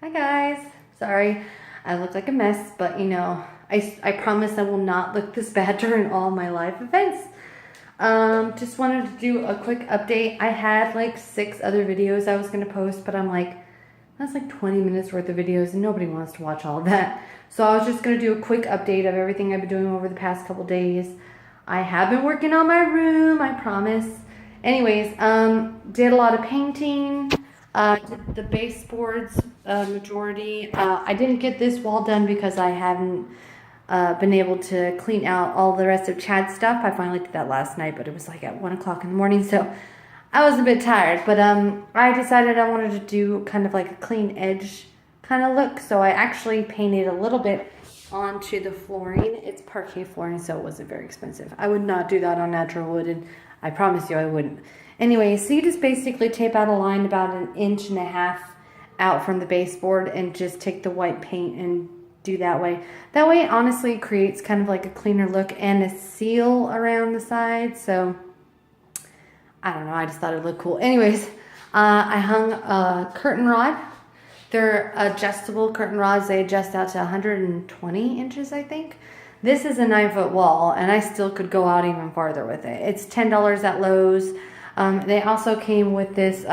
Hi guys. Sorry, I look like a mess, but you know, I promise I will not look this bad during all my live events. Just wanted to do a quick update. I had like 6 other videos I was gonna post, but I'm like, that's like 20 minutes worth of videos and nobody wants to watch all of that. So I was just gonna do a quick update of everything I've been doing over the past couple days. I have been working on my room, I promise. Anyways, did a lot of painting. Did the baseboards majority. I didn't get this wall done because I haven't been able to clean out all the rest of Chad's stuff. I finally did that last night, but it was like at 1 o'clock in the morning, so I was a bit tired. But I decided I wanted to do kind of like a clean edge kind of look, so I actually painted a little bit onto the flooring. It's parquet flooring, so it wasn't very expensive. I would not do that on natural wood, and I promise you I wouldn't. Anyway, so you just basically tape out a line about 1.5 inches out from the baseboard and just take the white paint and do that way. That way it honestly creates kind of like a cleaner look and a seal around the side. So I don't know, I just thought it looked cool. Anyways, I hung a curtain rod. They're adjustable curtain rods. They adjust out to 120 inches, I think. This is a 9-foot wall, and I still could go out even farther with it. It's $10 at Lowe's. They also came with this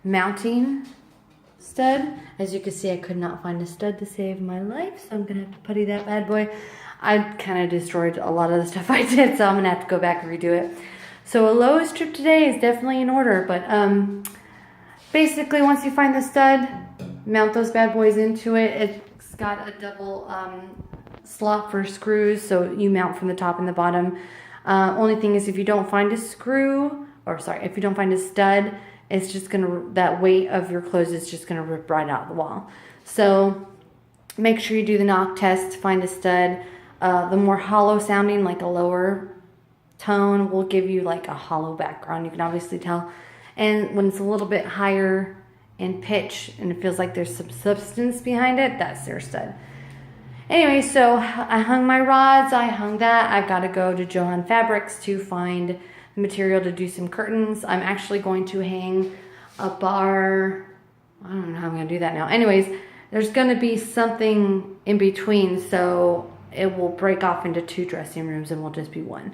mounting stud. As you can see, I could not find a stud to save my life, so I'm gonna have to putty that bad boy. I kind of destroyed a lot of the stuff I did, so I'm gonna have to go back and redo it. So a Lowe's trip today is definitely in order, but basically once you find the stud, mount those bad boys into it. It's got a double slot for screws, so you mount from the top and the bottom. Only thing is, if you don't find a screw, or sorry, if you don't find a stud, it's just gonna, that weight of your clothes is just gonna rip right out the wall. So make sure you do the knock test, find a stud. The more hollow sounding, like a lower tone, will give you like a hollow background. You can obviously tell. And when it's a little bit higher in pitch and it feels like there's some substance behind it, that's their stud. Anyway, so I hung my rods, I hung that. I've got to go to Joann Fabrics to find the material to do some curtains. I'm actually going to hang a bar. I don't know how I'm going to do that now. Anyways, there's going to be something in between, so it will break off into 2 dressing rooms and will just be one.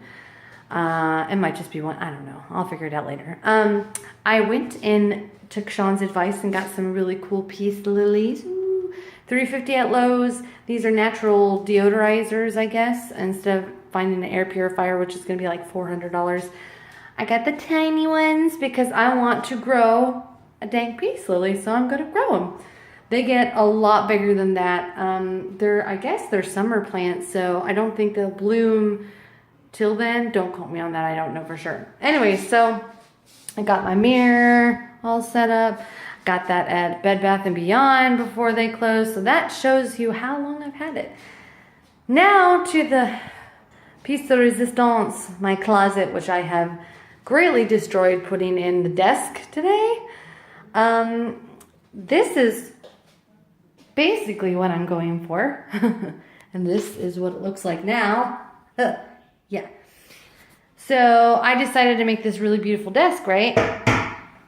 It might just be one. I don't know. I'll figure it out later. I went and took Sean's advice and got some really cool peace lilies. Ooh, $3.50 at Lowe's. These are natural deodorizers, I guess, instead of finding an air purifier, which is going to be like $400. I got the tiny ones because I want to grow a dang peace lily, so I'm going to grow them. They get a lot bigger than that. I guess they're summer plants, so I don't think they'll bloom till then. Don't quote me on that. I don't know for sure. Anyway, so I got my mirror all set up. Got that at Bed Bath & Beyond before they closed. So that shows you how long I've had it. Now to the piece de resistance, my closet, which I have greatly destroyed putting in the desk today. This is basically what I'm going for. And this is what it looks like now. Yeah. So I decided to make this really beautiful desk, right?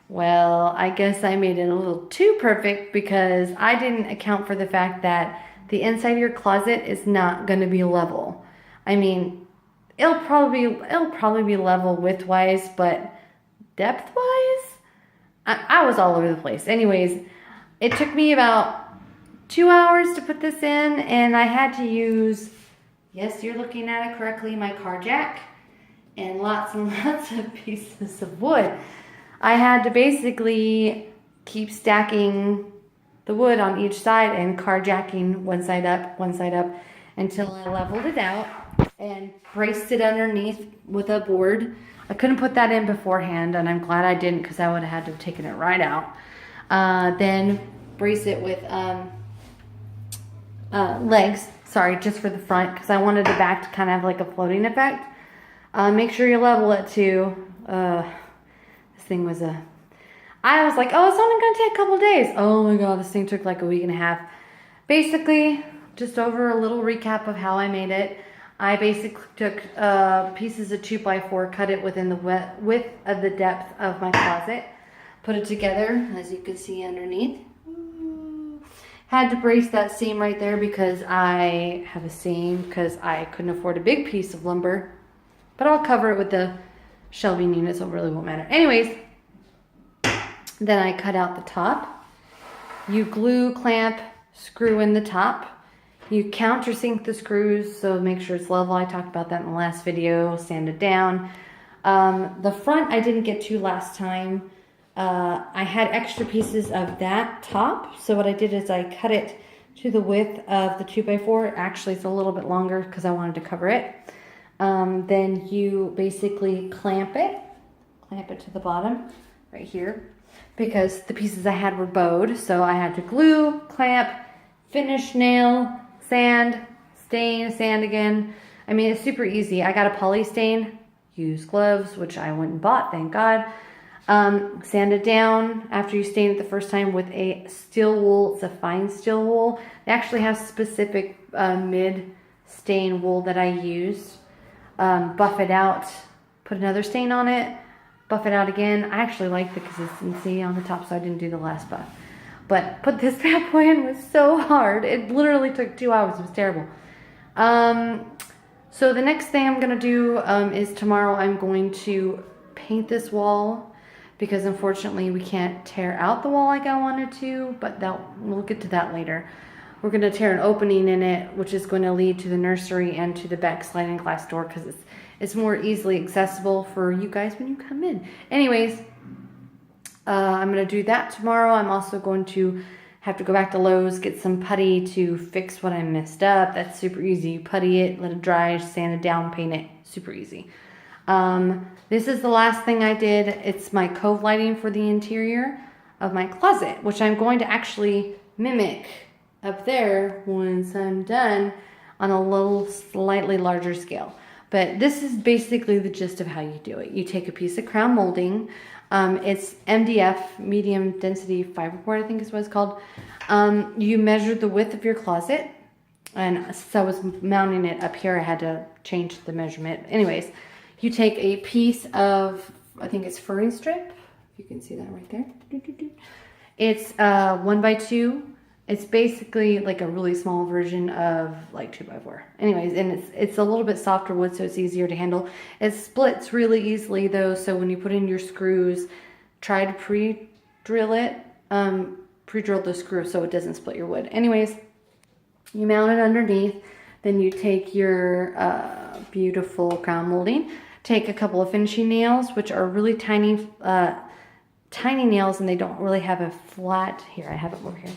Well, I guess I made it a little too perfect because I didn't account for the fact that the inside of your closet is not going to be level. I mean, it'll probably be level width-wise, but depth-wise, I was all over the place. Anyways, it took me about 2 hours to put this in, and I had to use, yes, you're looking at it correctly, my car jack, and lots of pieces of wood. I had to basically keep stacking the wood on each side and carjacking one side up until I leveled it out and braced it underneath with a board. I couldn't put that in beforehand, and I'm glad I didn't because I would have had to have taken it right out. Then brace it with legs, sorry, just for the front because I wanted the back to kind of have like a floating effect. Make sure you level it too. Thing was I was like, oh, it's only gonna take a couple days. Oh my god, this thing took like a week and a half. Basically, just over a little recap of how I made it. I basically took pieces of 2x4, cut it within the width of the depth of my closet, put it together, as you can see underneath. Had to brace that seam right there because I have a seam because I couldn't afford a big piece of lumber. But I'll cover it with the shelving unit, so it really won't matter. Anyways, then I cut out the top. You glue, clamp, screw in the top. You countersink the screws, so make sure it's level. I talked about that in the last video. Sand it down. The front I didn't get to last time. I had extra pieces of that top, so what I did is I cut it to the width of the 2x4. Actually, it's a little bit longer because I wanted to cover it. Then you basically clamp it to the bottom right here, because the pieces I had were bowed, so I had to glue, clamp, finish nail, sand, stain, sand again. I mean, it's super easy. I got a poly stain, use gloves, which I went and bought, thank God. Sand it down after you stain it the first time with a steel wool. It's a fine steel wool. They actually have specific mid stain wool that I used. Buff it out, put another stain on it, buff it out again. I actually like the consistency on the top, so I didn't do the last buff. But put this bad boy in was so hard. It literally took 2 hours. It was terrible. So the next thing I'm going to do is tomorrow I'm going to paint this wall, because unfortunately we can't tear out the wall like I wanted to, but we'll get to that later. We're going to tear an opening in it, which is going to lead to the nursery and to the back sliding glass door, because it's more easily accessible for you guys when you come in. Anyways, I'm going to do that tomorrow. I'm also going to have to go back to Lowe's, get some putty to fix what I messed up. That's super easy. You putty it, let it dry, sand it down, paint it. Super easy. This is the last thing I did. It's my cove lighting for the interior of my closet, which I'm going to actually mimic up there once I'm done on a little slightly larger scale. But this is basically the gist of how you do it. You take a piece of crown molding. It's MDF, medium density fiberboard, I think is what it's called. You measure the width of your closet. And since I was mounting it up here, I had to change the measurement. Anyways, you take a piece of, I think it's furring strip. You can see that right there. It's 1x2. It's basically like a really small version of like 2x4. Anyways, and it's a little bit softer wood, so it's easier to handle. It splits really easily though, so when you put in your screws, try to pre-drill it. Pre-drill the screw so it doesn't split your wood. Anyways, you mount it underneath. Then you take your beautiful crown molding. Take a couple of finishing nails, which are really tiny nails, and they don't really have a flat, here, I have it over here.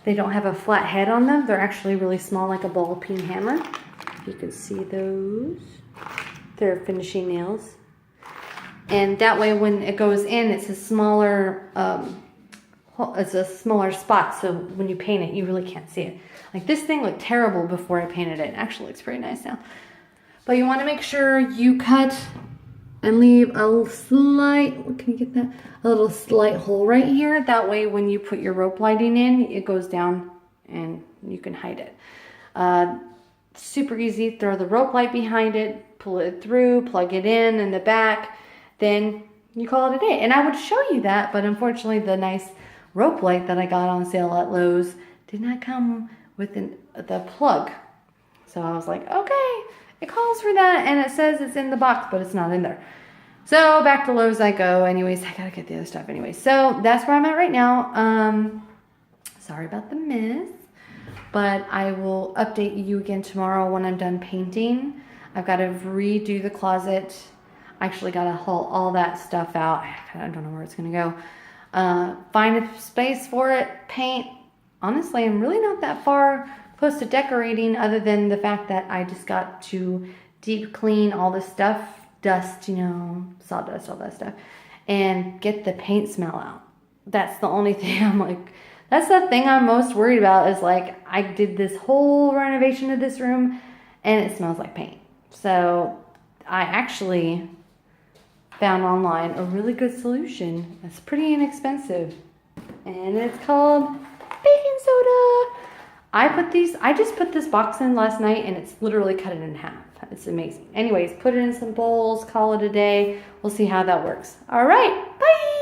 They don't have a flat head on them. They're actually really small, like a ball peen hammer. You can see those. They're finishing nails. And that way when it goes in, it's a smaller spot, so when you paint it, you really can't see it. Like this thing looked terrible before I painted it. It actually looks pretty nice now. But you want to make sure you cut and leave a slight, can you get that? A little slight hole right here. That way when you put your rope lighting in, it goes down and you can hide it. Super easy. Throw the rope light behind it, pull it through, plug it in the back, then you call it a day. And I would show you that, but unfortunately the nice rope light that I got on sale at Lowe's did not come with the plug. So I was like, okay, it calls for that, and it says it's in the box, but it's not in there. So back to Lowe's I go. Anyways, I gotta get the other stuff anyway. So that's where I'm at right now. Sorry about the mess, but I will update you again tomorrow when I'm done painting. I've got to redo the closet. I actually got to haul all that stuff out. I don't know where it's gonna go. Find a space for it, paint. Honestly, I'm really not that far close to decorating, other than the fact that I just got to deep clean all the stuff, dust, you know, sawdust, all that stuff, and get the paint smell out. That's the only thing I'm like, that's the thing I'm most worried about, is like, I did this whole renovation of this room and it smells like paint. So I actually found online a really good solution. It's pretty inexpensive, and it's called baking soda. I just put this box in last night, and it's literally cut it in half. It's amazing. Anyways, put it in some bowls, call it a day. We'll see how that works. All right, bye.